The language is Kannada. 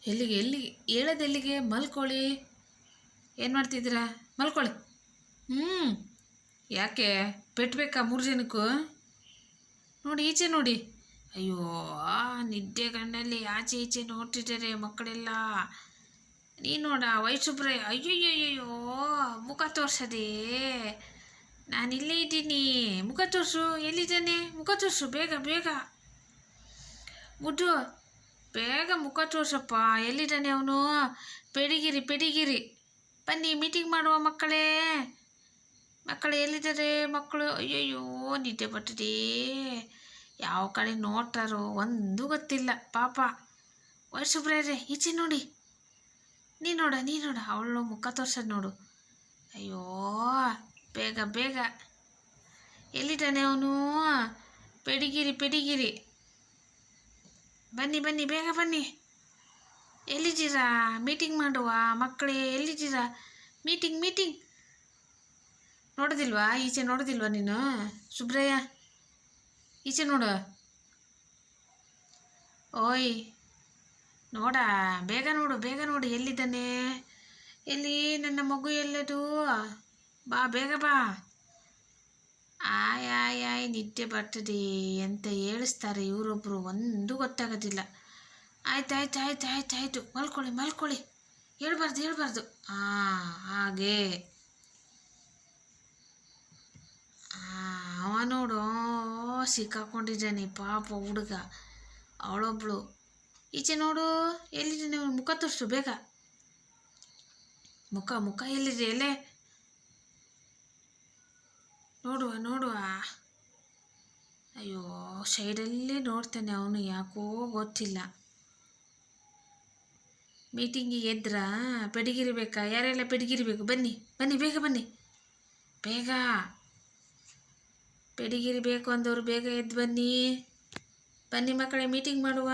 ಎಲ್ಲಿಗೆ ಹೇಳೋದೆಲ್ಲಿಗೆ? ಮಲ್ಕೊಳ್ಳಿ. ಏನು ಮಾಡ್ತಿದ್ದೀರಾ? ಮಲ್ಕೊಳ್ಳಿ. ಹ್ಞೂ. ಯಾಕೆ ಪೆಟ್ಬೇಕಾ 3 ಜನಕ್ಕೂ? ನೋಡಿ ಈಚೆ ನೋಡಿ. ಅಯ್ಯೋ, ನಿದ್ದೆ ಗಣ್ಣಲ್ಲಿ ಆಚೆ ಈಚೆ ನೋಡ್ತಿದ್ದಾರೆ ಮಕ್ಕಳೆಲ್ಲ. ನೀನು ನೋಡ ವಯಸ್ಸುಬ್ರೆ. ಅಯ್ಯಯ್ಯಯ್ಯೋ, ಮುಖ ತೋರ್ಸದೆ. ನಾನು ಇಲ್ಲೇ ಇದ್ದೀನಿ. ಮುಖ ತೋರಿಸು. ಎಲ್ಲಿದ್ದಾನೆ? ಮುಖ ತೋರಿಸು ಬೇಗ ಬೇಗ. ಗುಡ್ಡು, ಬೇಗ ಮುಖ ತೋರ್ಸಪ್ಪ. ಎಲ್ಲಿದ್ದಾನೆ ಅವನು? ಪೆಡಿಗಿರಿ. ಬನ್ನಿ ಮೀಟಿಂಗ್ ಮಾಡುವ ಮಕ್ಕಳೇ. ಮಕ್ಕಳು ಎಲ್ಲಿದ್ದಾರೆ ಮಕ್ಕಳು? ಅಯ್ಯಯ್ಯೋ, ನಿದ್ದೆ ಬರ್ತದೆ. ಯಾವ ಕಡೆ ನೋಡ್ತಾರೋ ಒಂದು ಗೊತ್ತಿಲ್ಲ ಪಾಪ. ವಯಸ್ಸುಬ್ರೆ ಈಚೆ ನೋಡಿ. ನೀ ನೋಡ ಅವಳು ಮುಖ ತೋರ್ಸೋದು ನೋಡು. ಅಯ್ಯೋ, ಬೇಗ ಬೇಗ. ಎಲ್ಲಿದ್ದಾನೆ ಅವನು? ಪೆಡಿಗಿರಿ. ಬನ್ನಿ ಬೇಗ ಬನ್ನಿ. ಎಲ್ಲಿದ್ದೀರಾ? ಮೀಟಿಂಗ್ ಮಾಡುವ ಮಕ್ಕಳೇ, ಎಲ್ಲಿದ್ದೀರಾ? ಮೀಟಿಂಗ್. ನೋಡೋದಿಲ್ವಾ? ಈಚೆ ನೋಡೋದಿಲ್ವಾ ನೀನು? ಸುಬ್ರಯ್ಯ, ಈಚೆ ನೋಡು. ಓಯ್, ನೋಡ, ಬೇಗ ನೋಡು ಎಲ್ಲಿದ್ದಾನೆ? ಎಲ್ಲಿ ನನ್ನ ಮಗು? ಎಲ್ಲದು? ಬಾ ಬೇಗ ಬಾ. ಆಯ್ ನಿದ್ದೆ ಬರ್ತದೆ ಅಂತ ಹೇಳಿಸ್ತಾರೆ ಇವರೊಬ್ಬರು, ಒಂದು ಗೊತ್ತಾಗೋದಿಲ್ಲ. ಆಯ್ತು. ಮಲ್ಕೊಳ್ಳಿ. ಹೇಳ್ಬಾರ್ದು. ಹಾಗೆ. ಅವ ನೋಡು, ಸಿಕ್ಕಾಕೊಂಡಿದ್ದಾನೆ ಪಾಪ ಹುಡುಗ. ಅವಳೊಬ್ಳು. ಈಚೆ ನೋಡು, ಎಲ್ಲಿದ್ದಾನೆ ಅವನು? ಮುಖ ತೋರಿಸು ಬೇಗ. ಮುಖ ಎಲ್ಲಿದೆ? ಎಲ್ಲೇ ನೋಡುವ. ಅಯ್ಯೋ, ಸೈಡಲ್ಲೇ ನೋಡ್ತಾನೆ ಅವನು, ಯಾಕೋ ಗೊತ್ತಿಲ್ಲ. ಮೀಟಿಂಗಿಗೆ ಎದ್ರಾ? ಪೆಡಿಗಿರಿ ಬೇಕಾ? ಯಾರೆಲ್ಲ ಪೆಡಿಗಿರಿ ಬೇಕು? ಬನ್ನಿ ಬೇಗ ಬನ್ನಿ. ಬೇಗ ಪೆಡಿಗಿರಿ ಬೇಕು ಅಂದವರು ಬೇಗ ಎದ್ದು ಬನ್ನಿ ಮಕ್ಕಳೇ, ಮೀಟಿಂಗ್ ಮಾಡುವ.